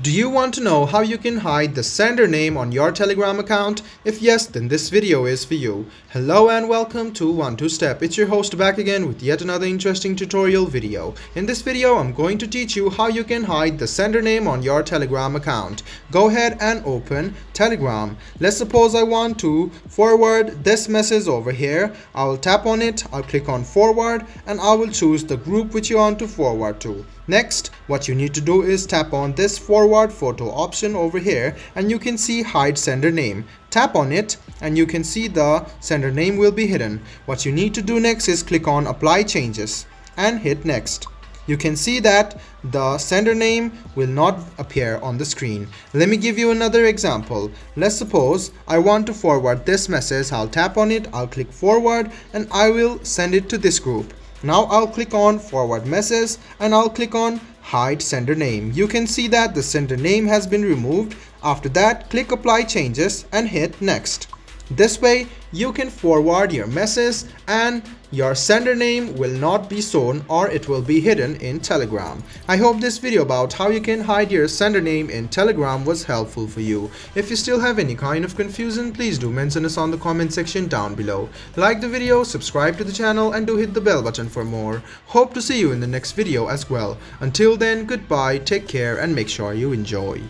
Do you want to know how you can hide the sender name on your Telegram account? If yes, then this video is for you. Hello and welcome to 1-2-Step. It's your host back again with yet another interesting tutorial video. In this video, I'm going to teach you how you can hide the sender name on your Telegram account. Go ahead and open Telegram. Let's suppose I want to forward this message over here. I will tap on it, I'll click on forward, and I will choose the group which you want to forward to. Next, what you need to do is tap on this forward photo option over here and you can see hide sender name. Tap on it and you can see the sender name will be hidden. What you need to do next is click on apply changes and hit next. You can see that the sender name will not appear on the screen. Let me give you another example. Let's suppose I want to forward this message. I'll tap on it, I'll click forward and I will send it to this group. Now I'll click on forward message and I'll click on hide sender name. You can see that the sender name has been removed. After that, click apply changes and hit next. This way you can forward your message and your sender name will not be shown or it will be hidden in Telegram. I hope this video about how you can hide your sender name in Telegram was helpful for you. If you still have any kind of confusion, please do mention us on the comment section down below. Like the video, subscribe to the channel and do hit the bell button for more. Hope to see you in the next video as well. Until then, goodbye, take care and make sure you enjoy.